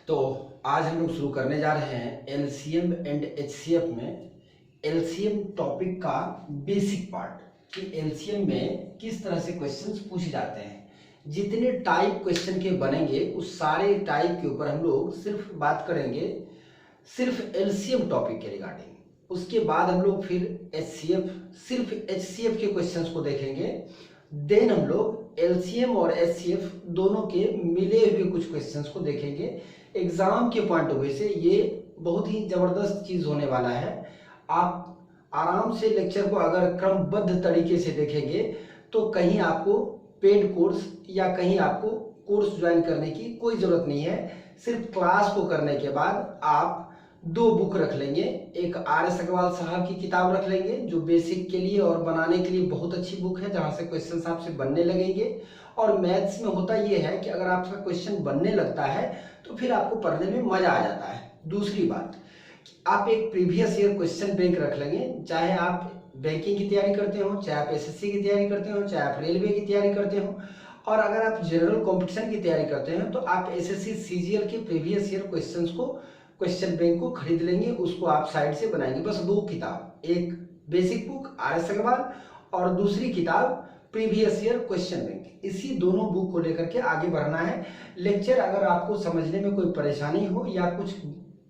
तो आज हम लोग शुरू करने जा रहे हैं एलसीएम एंड एचसीएफ में एलसीएम टॉपिक का बेसिक पार्ट कि एलसीएम में किस तरह से क्वेश्चंस पूछे जाते हैं। जितने टाइप क्वेश्चन के बनेंगे उस सारे टाइप के ऊपर हम लोग सिर्फ बात करेंगे सिर्फ एलसीएम टॉपिक के रिगार्डिंग। उसके बाद हम लोग फिर एचसीएफ सिर्फ एचसीएफ के क्वेश्चंस को देखेंगे। देन हम लोग एलसीएम और एचसीएफ दोनों के मिले हुए कुछ क्वेश्चंस को देखेंगे। एग्जाम के पॉइंट ऑफ व्यू से ये बहुत ही जबरदस्त चीज होने वाला है। आप आराम से लेक्चर को अगर क्रमबद्ध तरीके से देखेंगे तो कहीं आपको पेड कोर्स या कहीं आपको कोर्स ज्वाइन करने की कोई जरूरत नहीं है। सिर्फ क्लास को करने के बाद आप दो बुक रख लेंगे। एक आर.एस. अग्रवाल साहब की किताब रख लेंगे जो बेसिक के लिए और बनाने के लिए बहुत अच्छी बुक है, जहां से क्वेश्चंस आपसे बनने लगेंगे। और मैथ्स में होता यह है कि अगर आपका क्वेश्चन बनने लगता है तो फिर आपको पढ़ने में मजा आ जाता है। दूसरी बात, आप एक प्रीवियस ईयर क्वेश्चन बैंक रख लेंगे। चाहे आप बैंकिंग की तैयारी करते हो, चाहे आप एसएससी की तैयारी करते हो, चाहे आप रेलवे की तैयारी करते हो, और अगर आप जनरल कॉम्पिटिशन की तैयारी करते हैं तो आप एसएससी सीजीएल के प्रीवियस ईयर क्वेश्चंस को क्वेश्चन बैंक को खरीद लेंगे। उसको आप साइड से बनाएंगे। बस दो किताब, एक बेसिक बुक आर.एस. अग्रवाल और दूसरी किताब प्रीवियस ईयर क्वेश्चन बैंक। इसी दोनों बुक को लेकर के आगे बढ़ना है। लेक्चर अगर आपको समझने में कोई परेशानी हो या कुछ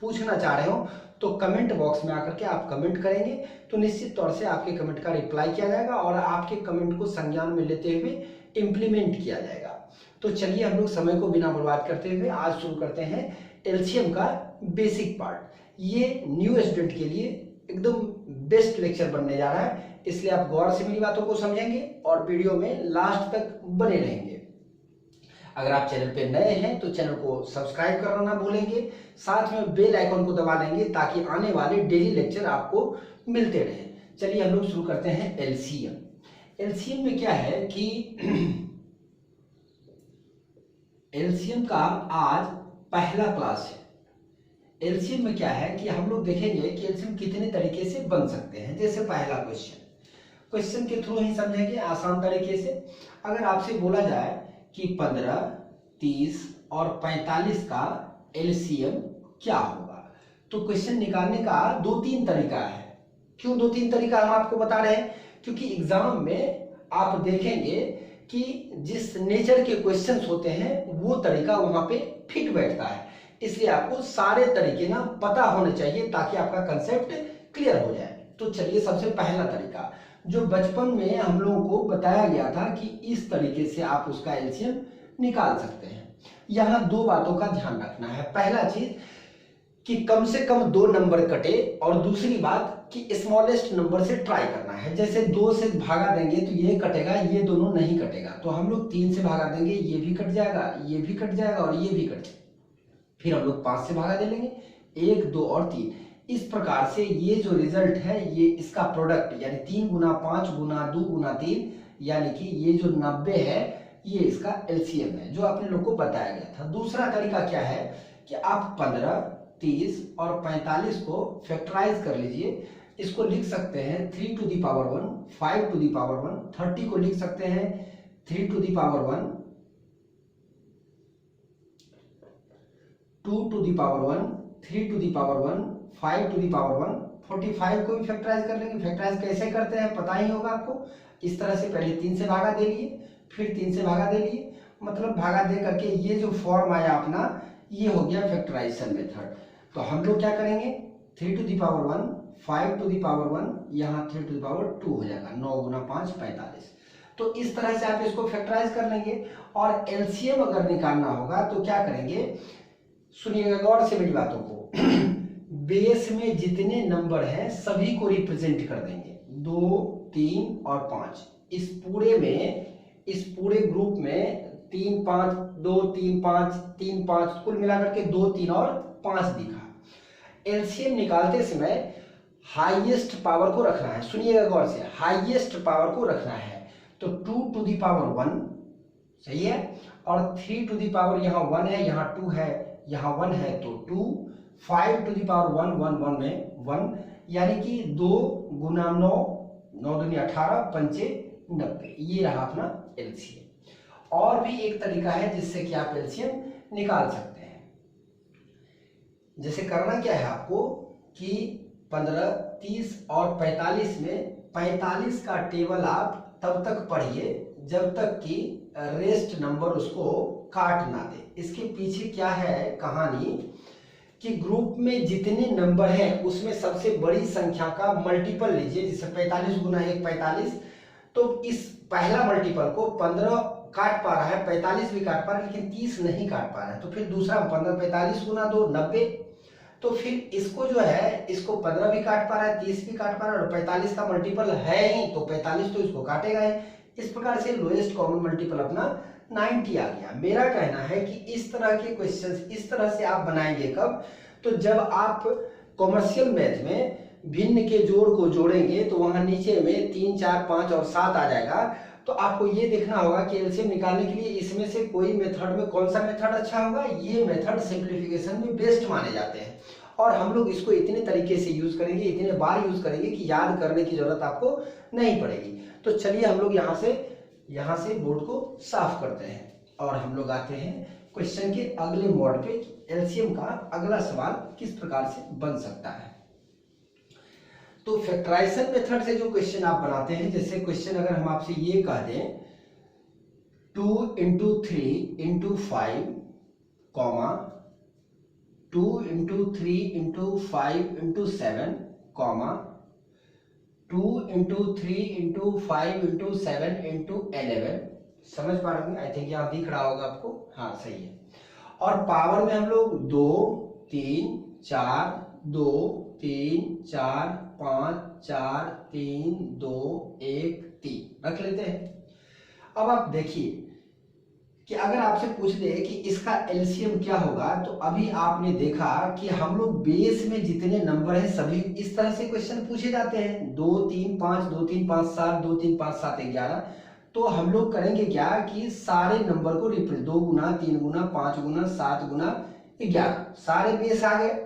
पूछना चाह रहे हो तो कमेंट बॉक्स में आकर के आप कमेंट करेंगे तो निश्चित तौर से आपके कमेंट का रिप्लाई किया जाएगा और आपके कमेंट को संज्ञान में लेते हुए इम्प्लीमेंट किया जाएगा। तो चलिए हम लोग समय को बिना बर्बाद करते हुए आज शुरू करते हैं एलसीएम का बेसिक पार्ट। ये न्यू स्टूडेंट के लिए एकदम बेस्ट लेक्चर बनने जा रहा है, इसलिए आप गौर से मेरी बातों को समझेंगे और वीडियो में लास्ट तक बने रहेंगे। अगर आप चैनल पे नए हैं तो चैनल को सब्सक्राइब करना ना भूलेंगे, साथ में बेल आइकन को दबा देंगे ताकि आने वाले डेली लेक्चर आपको मिलते रहे। चलिए हम लोग शुरू करते हैं एलसीएम। एलसीएम में क्या है कि एलसीएम का आज पहला क्लास है। एलसीएम में क्या है कि हम लोग देखेंगे कि एलसीएम कितने तरीके से बन सकते हैं। जैसे पहला क्वेश्चन के थ्रू ही समझेंगे आसान तरीके से। अगर आपसे बोला जाए कि 15, 30 और 45 का एलसीएम क्या होगा तो क्वेश्चन निकालने का दो तीन तरीका है। क्यों दो तीन तरीका हम आपको बता रहे हैं? क्योंकि एग्जाम में आप देखेंगे कि जिस नेचर के क्वेश्चंस होते हैं वो तरीका वहां पे फिट बैठता है। इसलिए आपको सारे तरीके ना पता होने चाहिए ताकि आपका कंसेप्ट क्लियर हो जाए। तो चलिए सबसे पहला तरीका जो बचपन में हम लोगों को बताया गया था कि इस तरीके से आप उसका एलसीएम निकाल सकते हैं। यहां दो बातों का ध्यान रखना है। पहला चीज कि कम से कम दो नंबर कटे और दूसरी बात कि स्मॉलेस्ट नंबर से ट्राई करना है। जैसे 2 से भागा देंगे तो ये कटेगा, ये दोनों नहीं कटेगा। तो हम लोग 3 से भागा देंगे, ये भी कट जाएगा, ये भी कट जाएगा और ये भी कट जाएगा। फिर हम लोग 5 से भागा दे लेंगे, 1, 2 और 3। इस प्रकार से ये जो रिजल्ट है ये इसका प्रोडक्ट यानी 3 गुना 5 गुना 2 गुना 3 यानी कि ये जो 90 है ये इसका एलसीएम है जो आपने लोग को बताया गया था। दूसरा तरीका क्या है कि आप 15, 30 और 45 को फैक्टराइज कर लीजिए। इसको लिख सकते हैं 3 to the power 1, 5 to the power 1, 30 को लिख सकते हैं 3 to the power 1, 2 to the power 1, 3 to the power 1, 5 to the power 1, 45 को भी फैक्टराइज कर लेंगे। फैक्टराइज कैसे करते हैं पता ही होगा आपको। इस तरह से पहले 3 से भागा दे लिए, फिर 3 से भागा दे लिए, मतलब भागा दे करके ये जो फॉर्म आया अपना ये हो गया फैक्टराइजेशन मेथड। तो हम लोग क्या करेंगे 3 to the power 1, 5 to the power 1, यहाँ 3 to the power 2 हो जाएगा। 9 गुना 5 45। तो इस तरह से आप इसको फैक्टराइज कर लेंगे। और एलसीएम अगर निकालना होगा तो क्या करेंगे, सुनिएगा गौर से मेरी बातों को। बेस में जितने नंबर हैं सभी को रिप्रेजेंट कर देंगे, 2, 3 और 5। इस पूरे ग्रुप में 3, 5, 2, 3, 5, 3, 5 कुल मिलाकर के 2, 3 और 5 दिखा। एलसीएम निकालते समय हाईएस्ट पावर को रखना है। सुनिएगा गौर से, हाईएस्ट पावर को रखना है। तो 2 to the power 1 सही है और 3 to the power यहाँ 1 है, यहाँ 2 है, यहाँ 1 है तो 2, 5 to the power 1, 1, 1 में 1 यानी कि 2 गुना 9, 9 दूनी 18, 5 90। ये रहा अपना एलसीएम। और भी एक तरीका है जिससे कि आप एलसीएम निकाल सकते हैं। जैसे करना क्या है आपको कि 15, 30 और 45 में 45 का टेबल आप तब तक पढ़िए जब तक कि रेस्ट नंबर उसको काट ना दे। इसके पीछे क्या है कहानी कि ग्रुप में जितने नंबर हैं उसमें सबसे बड़ी संख्या का मल्टीपल लीजिए, जैसे 45 गुना 1 45, तो इस पहला मल्टीपल को 15 काट पा रहा है, 45 भी काट पा रहा है, लेकिन 30 नहीं काट पा रहा है। तो फिर दूसरा 15 45 गुना 2 90, तो फिर इसको जो है इसको 15 भी काट पा रहा है, 30 भी काट पा रहा है, और 45 का मल्टीपल है ही तो 45 तो इसको काटेगा ही। इस प्रकार से लोएस्ट कॉमन मल्टीपल अपना 90 आ गया। मेरा कहना है कि इस तरह के क्वेश्चंस इस तरह से आप बनाएंगे कब, तो जब आप कॉमर्शियल मैथ में भिन्न के जोड़ को जोड़ेंगे तो वहां नीचे में 3 4 5 और 7 आ जाएगा। तो आपको ये देखना होगा कि एलसीएम निकालने के लिए इसमें से कोई मेथड में कौन सा मेथड अच्छा होगा। ये मेथड सिंप्लीफिकेशन में बेस्ट माने जाते हैं और हम लोग इसको इतने तरीके से यूज करेंगे, इतने बार यूज करेंगे कि याद करने की जरूरत आपको नहीं पड़ेगी। तो चलिए हम लोग यहाँ से बोर्ड को साफ करते हैं और हम लोग आते हैं क्वेश्चन के अगले मोड पे। एलसीएम का अगला सवाल किस प्रकार से बन सकता है। तो फैक्टराइजेशन मेथड से जो क्वेश्चन आप बनाते हैं, जैसे क्वेश्चन अगर हम आपसे ये कह दें 2 × 3 × 5, 2 × 3 × 5 × 7, 2 × 3 × 5 × 7 × 11, समझ पा रहे हैं? आई थिंक यहाँ दिख रहा होगा आपको, हाँ सही है। और पावर में हम लोग 2 3 4 2 3 4 5 4 3 2 1 3 रख लेते हैं। अब आप देखिए कि अगर आपसे पूछ दे कि इसका एलसीएम क्या होगा, तो अभी आपने देखा कि हम लोग बेस में जितने नंबर हैं सभी इस तरह से क्वेश्चन पूछे जाते हैं, 2 3 5 2 3 5 7 2 3 5 7 11। तो हम लोग करेंगे क्या कि सारे नंबर को रिप्रेजेंट 2 गुना 3 गुना 5 गुना 7 गुना 11 सारे बेस आ गए।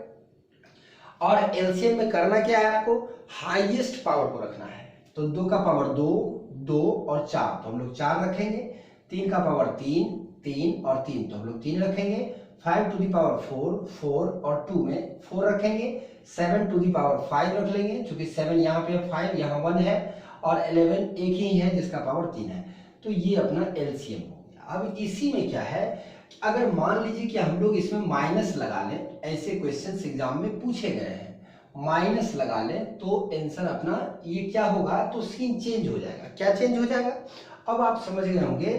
और एलसीएम में करना क्या है, आपको हाईएस्ट पावर को रखना है। तो 2 का पावर 2 2 और 4, तो हम लोग 4 रखेंगे। 3 का पावर 3 3 और 3, तो हम लोग 3 रखेंगे। 5 टू द पावर 4 4 और 2 में 4 रखेंगे। 7 टू द पावर 5 रख लेंगे, क्योंकि 7 यहाँ पे 5 यहाँ 1 है, और 11 एक ही है जिसका पावर 3 है। तो ये अपना एलसीएम हो गया। अब इसी में क्या है, अगर मान लीजिए कि हम लोग इसमें माइनस लगा लें, ऐसे क्वेश्चंस एग्जाम में पूछे गए हैं, माइनस लगा लें तो आंसर अपना ये क्या होगा, तो सीन चेंज हो जाएगा। क्या चेंज हो जाएगा, अब आप समझ गए होंगे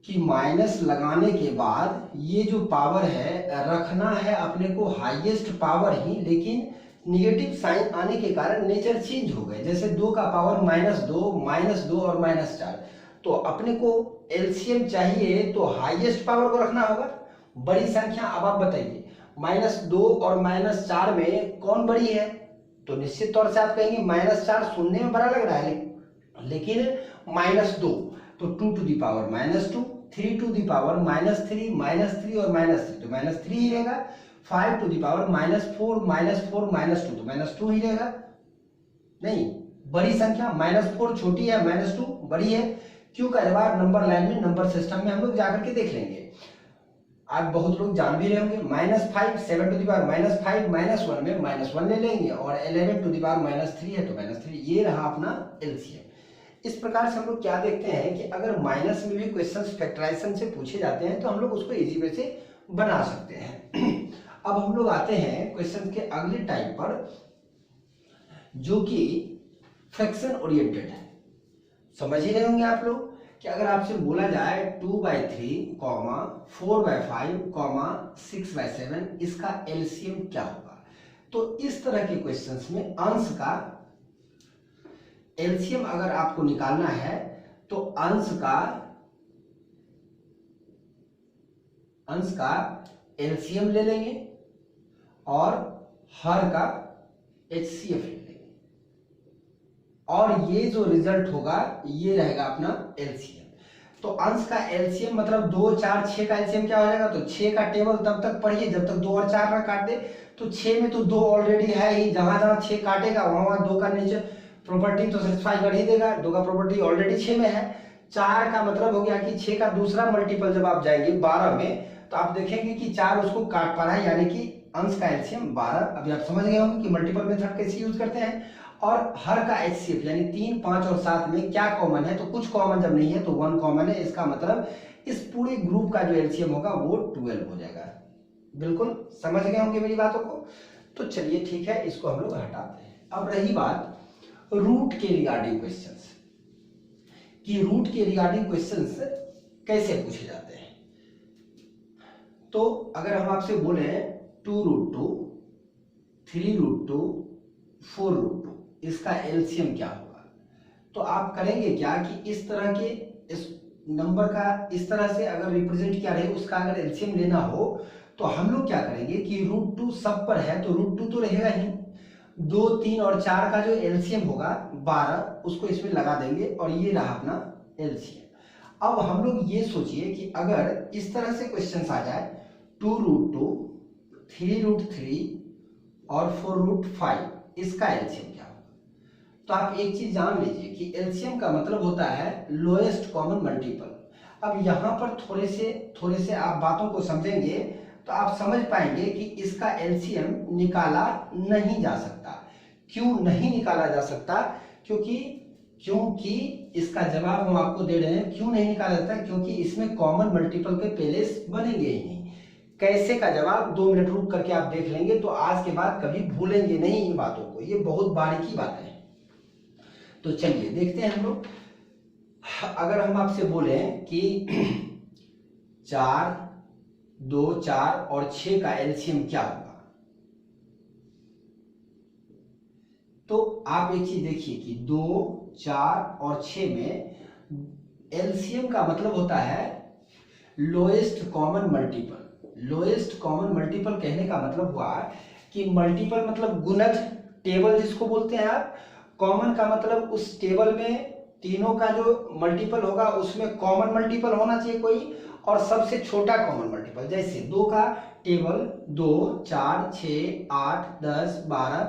कि माइनस लगाने के बाद ये जो पावर है रखना है अपने को हाईएस्ट पावर ही, लेकिन निगेटिव साइन आने के कारण नेचर चेंज हो गए। जैसे 2 का पावर -2 और -4, तो अपने को एलसीएम चाहिए तो हाईएस्ट पावर को रखना होगा, बड़ी संख्या। अब आप बताइए -2 और -4 में कौन बड़ी है, तो निश्चित तौर से आप कहेंगे -4 सुनने में बड़ा लग रहा है, लेकिन -2, तो 2 to the power -2, 3 to the power -3 और -3, तो -3 ही रहेगा। 5 टू द पावर -4 -2, तो -2 ही रहेगा। नहीं, बड़ी संख्या -4 छोटी है, -2 बड़ी है। क्यों का जवाब नंबर लाइन में, नंबर सिस्टम में हम लोग जाकर के देख लेंगे। आज बहुत लोग जान भी रहे होंगे, -5 7 टू द पावर -5 -1 में -1 ले लेंगे, और 11 टू द पावर -3 है तो -3। ये रहा अपना एलसीएम। इस प्रकार से हम लोग क्या देखते हैं कि अगर माइनस में भी क्वेश्चंस फैक्टराइजेशन से पूछे जाते हैं तो हम लोग उसको इजी वे से बना सकते हैं। अब हम लोग आते हैं क्वेश्चन के अगले टाइप पर, जो कि फ्रैक्शन ओरिएंटेड है। समझ ही रहे होंगे आप लोग कि अगर आपसे बोला जाए 2/3, 4/5, 6/7, इसका एलसीएम क्या होगा, तो इस तरह के क्वेश्चंस में अंश का एलसीएम अगर आपको निकालना है तो अंश का एलसीएम ले लेंगे और हर का एचसीएफ ले लेंगे, और ये जो रिजल्ट होगा ये रहेगा अपना एलसीएम। तो अंश का एलसीएम मतलब 2 4 6 का एलसीएम क्या हो जाएगा, तो 6 का टेबल तब तक पढ़िए जब तक 2 और 4 ना काट दे। तो 6 में तो 2 ऑलरेडी है ही, जहां जहां 6 काटेगा वहां 2 का नीचे प्रॉपर्टी तो सेटिस्फाई कर ही देगा। 2 का प्रॉपर्टी ऑलरेडी 6 में है। 4 का मतलब हो गया कि 6 का दूसरा मल्टीपल जब आप जाएंगे 12 में, तो आप देखेंगे कि 4 उसको काट पा रहा है, यानी कि अंश का एलसीएम 12। अभी आप समझ गए होंगे कि मल्टीपल मेथड कैसे यूज करते हैं। और हर का एचसीएफ यानी 3, 5 और 7 में क्या कॉमन है, तो कुछ कॉमन जब नहीं है तो 1 कॉमन है। इसका मतलब इस पूरे ग्रुप का जो एलसीएम होगा वो 12 हो जाएगा। बिल्कुल समझ गए होंगे मेरी बातों को। तो चलिए ठीक है, इसको हम लोग हटाते हैं। अब रही बात रूट के रिगार्डिंग क्वेश्चंस, कि रूट के रिगार्डिंग क्वेश्चंस कैसे पूछे जाते हैं। तो अगर हम आपसे बोले 2√2, 3√2, 4√2, इसका एलसीएम क्या होगा, तो आप करेंगे क्या कि इस तरह के इस नंबर का इस तरह से अगर रिप्रेजेंट किया रहे, उसका अगर एलसीएम लेना हो तो हम लोग क्या करेंगे कि √2 सब पर है तो √2 तो रहेगा ही, 2, 3 और 4 का जो एलसीएम होगा 12, उसको इसमें लगा देंगे और ये रहा अपना एलसीएम। अब हम लोग ये सोचिए कि अगर इस तरह से क्वेश्चन आ जाए 2√2, 3√3 और 4√5, इसका एलसीएम क्या होगा। तो आप एक चीज जान लीजिए कि एलसीएम का मतलब होता है लोएस्ट कॉमन मल्टीपल। अब यहाँ पर थोड़े से आप बातों को समझेंगे तो आप समझ पाएंगे कि इसका एलसीएम निकाला नहीं जा सकता। क्यों नहीं निकाला जा सकता, क्योंकि इसका जवाब हम आपको दे रहे हैं। क्यों नहीं निकाला जाता, क्योंकि इसमें कॉमन मल्टीपल के पेलेस बनेंगे ही नहीं। कैसे का जवाब 2 मिनट रुक करके आप देख लेंगे, तो आज के बाद कभी भूलेंगे नहीं इन बातों को, ये बहुत बारीकी बात है। तो चलिए देखते हैं हम लोग। अगर हम आपसे बोले कि 4, 2, 4 और 6 का एलसीएम क्या होगा, तो आप एक चीज देखिए कि 2, 4 और 6 में एलसीएम का मतलब होता है lowest common multiple. Lowest common multiple कहने का मतलब हुआ कि मल्टीपल मतलब गुणज, टेबल जिसको बोलते हैं आप। कॉमन का मतलब उस टेबल में तीनों का जो मल्टीपल होगा उसमें कॉमन मल्टीपल होना चाहिए कोई, और सबसे छोटा कॉमन मल्टीपल। जैसे 2 का टेबल 2, 4, 6, 8, 10, 12,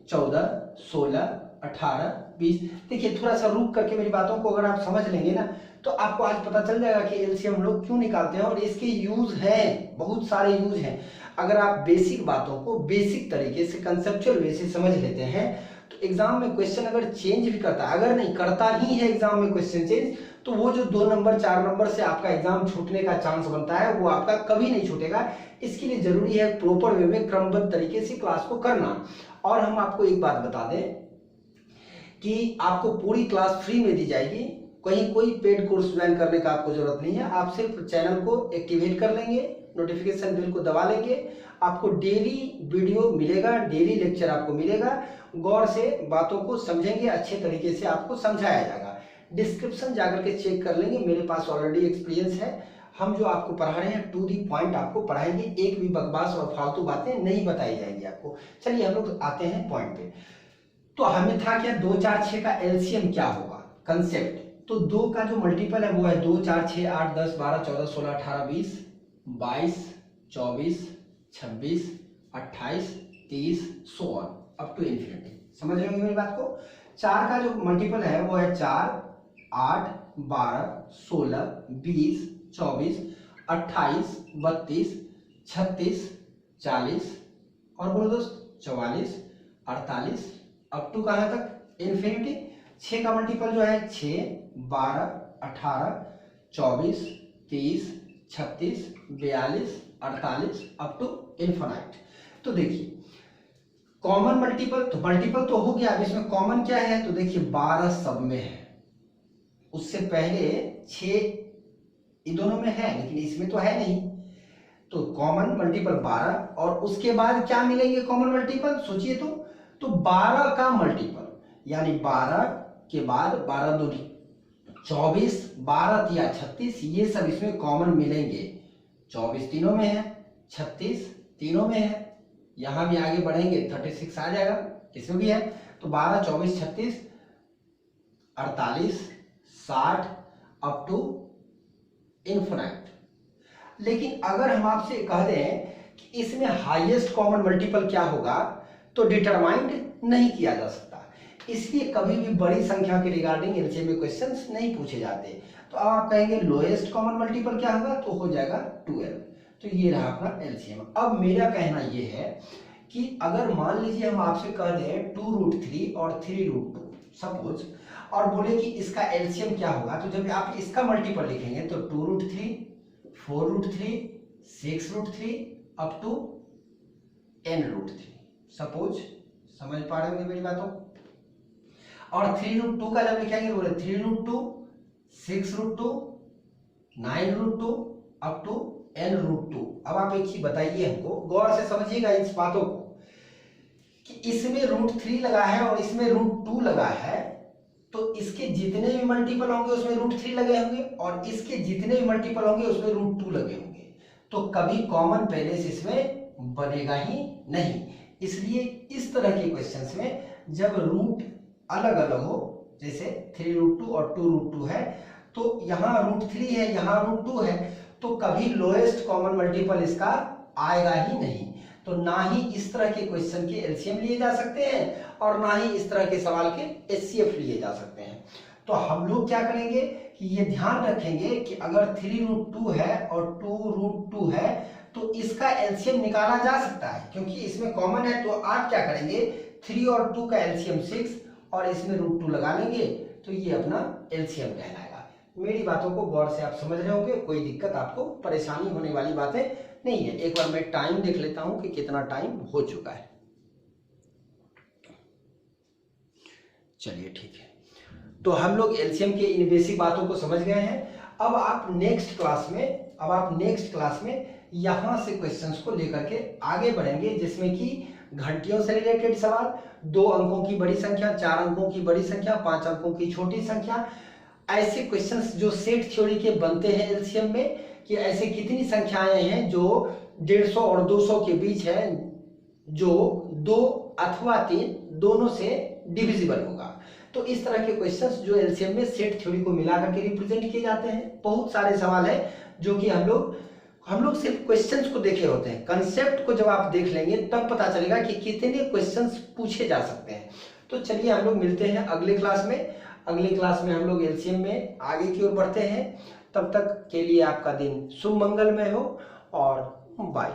14, 16, 18, 20। देखिए थोड़ा सा रुक करके मेरी बातों को अगर आप समझ लेंगे ना तो आपको आज पता चल जाएगा कि एलसीएम हम लोग क्यों निकालते हैं और इसके यूज हैं, बहुत सारे यूज हैं। अगर आप बेसिक बातों को बेसिक तरीके से कंसेप्चुअल वे से समझ लेते हैं तो एग्जाम में क्वेश्चन अगर चेंज भी करता है, अगर नहीं करता ही है एग्जाम में क्वेश्चन चेंज, तो वो जो 2 नंबर 4 नंबर से आपका एग्जाम छूटने का चांस बनता है वो आपका कभी नहीं छूटेगा। इसके लिए जरूरी है प्रॉपर वे में क्रमबद्ध तरीके से क्लास को करना। और हम आपको एक बात बता दें कि आपको पूरी क्लास फ्री में दी जाएगी, कहीं कोई पेड कोर्स ज्वाइन करने का आपको जरूरत नहीं है। आप सिर्फ चैनल को एक्टिवेट कर लेंगे, नोटिफिकेशन बेल को दबा लेंगे, आपको डेली वीडियो मिलेगा, डेली लेक्चर आपको मिलेगा। गौर से बातों को समझेंगे, अच्छे तरीके से आपको समझाया जाएगा। डिस्क्रिप्शन जाकर के चेक कर लेंगे, मेरे पास ऑलरेडी एक्सपीरियंस है। हम जो आपको पढ़ा रहे हैं टू दी पॉइंट आपको पढ़ाएंगे, एक भी बकवास और फालतू बातें नहीं बताई जाएंगी आपको। चलिए हम लोग आते हैं पॉइंट पे। तो हमें था क्या 2, 4, 6 का एलसीएम क्या होगा, कंसेप्ट। तो 2 का जो मल्टीपल है वो है 2, 4, 6, 8, 10, 12, 14, 16, 18, 20, 22, 24, 26, 28, 30, so on up to infinity. समझ रहे होंगे मेरी बात को। 4 का जो मल्टीपल है वो है 4, 8, 12, 16, 20, 24, 28, 32, 36, 40 और बोलो दोस्त 44, 48 अप टू कहां तक, इन्फिनिटी। 6 का मल्टीपल जो है 6, 12, 18, 24, 30, 36, 42, 48 अप टू इन्फिनाइट। तो देखिए कॉमन मल्टीपल तो हो गया। अब इसमें कॉमन क्या है, तो देखिए 12 सब में है, उससे पहले 6 इन दोनों में है लेकिन इसमें तो है नहीं। तो कॉमन मल्टीपल 12 और उसके बाद क्या मिलेंगे कॉमन मल्टीपल, सोचिए तो 12 का मल्टीपल यानी 12 के बाद 12 2 24, 12 तिया 36, ये सब इसमें कॉमन मिलेंगे। 24 तीनों में है, 36 तीनों में है, यहां भी आगे बढ़ेंगे 36 आ जाएगा, इसमें भी है। तो 12, 24, 36, 48, 60 अप टू इन्फिनाइट। लेकिन अगर हम आपसे कह दें कि इसमें हाईएस्ट कॉमन मल्टीपल क्या होगा तो डिटरमाइंड नहीं किया जा सकता, इसलिए कभी भी बड़ी संख्या के रिगार्डिंग एलसीएम में क्वेश्चंस नहीं पूछे जाते। तो अब आप कहेंगे लोएस्ट कॉमन मल्टीपल क्या होगा, तो हो जाएगा 12। तो ये रहा अपना एलसीएम। अब मेरा कहना ये है कि अगर मान लीजिए हम आपसे कह दें 2√3 और 3√2 सपोज, और बोले कि इसका एलसीएम क्या होगा, तो जब आप इसका मल्टीपल लिखेंगे तो 2√3, 4√3, 6√3 अप टू n√3 सपोज। समझ पा रहे होंगे मेरी बातों। और 3√2 का जब लिखेंगे तो बोले 3√2, 6√2, 9√2 अप टू n√2। अब आप एक चीज बताइए, हमको गौर से समझिएगा इस बातों को, कि इसमें √3 लगा है और इसमें √2 लगा है, तो इसके जितने भी मल्टीपल होंगे उसमें √3 लगे होंगे और इसके जितने भी मल्टीपल होंगे उसमें √2 लगे होंगे, तो कभी कॉमन पैलेस इसमें बनेगा ही नहीं। इसलिए इस तरह के क्वेश्चंस में जब रूट अलग अलग हो, जैसे 3√2 और 2√2 है, तो यहाँ √3 है, यहाँ √2 है, तो कभी लोएस्ट कॉमन मल्टीपल इसका आएगा ही नहीं। तो ना ही इस तरह के क्वेश्चन के एलसीएम लिए जा सकते हैं और ना ही इस तरह के सवाल के एचसीएफ लिए जा सकते हैं। तो हम लोग क्या करेंगे कि ये ध्यान रखेंगे कि अगर 3√2 है और 2√2 है तो इसका एलसीएम निकाला जा सकता है, क्योंकि इसमें कॉमन है। तो आप क्या करेंगे, 3 और 2 का एलसीएम 6 और इसमें √2 लगा लेंगे, तो ये अपना एलसीएम कहलाएगा। मेरी बातों को गौर से आप समझ रहे होंगे, कोई दिक्कत आपको परेशानी होने वाली बातें नहीं है। एक बार मैं टाइम देख लेता हूं कि कितना टाइम हो चुका है। चलिए ठीक है, तो हम लोग एलसीएम के इन बेसिक बातों को समझ गए हैं। अब आप नेक्स्ट क्लास में यहां से क्वेश्चंस को लेकर के आगे बढ़ेंगे, जिसमें कि घंटियों से रिलेटेड सवाल, 2 अंकों की बड़ी संख्या, 4 अंकों की बड़ी संख्या, 5 अंकों की छोटी संख्या, ऐसे क्वेश्चंस जो सेट थ्योरी के बनते हैं एलसीएम में, कि ऐसे कितनी संख्याएं हैं जो 150 और 200 के बीच है, जो 2 अथवा 3 दोनों से डिविजिबल होगा। तो इस तरह के क्वेश्चंस जो एलसीएम में सेट थ्योरी को मिलाकर के रिप्रेजेंट किए जाते हैं। बहुत सारे सवाल है जो कि हम लोग सिर्फ क्वेश्चंस को देखे होते हैं, कंसेप्ट को जब आप देख लेंगे तब पता चलेगा कि कितने क्वेश्चंस पूछे जा सकते हैं। तो चलिए हम लोग मिलते हैं अगले क्लास में। अगले क्लास में हम लोग एलसीएम में आगे की ओर बढ़ते हैं। तब तक के लिए आपका दिन शुभ मंगलमय हो और बाय।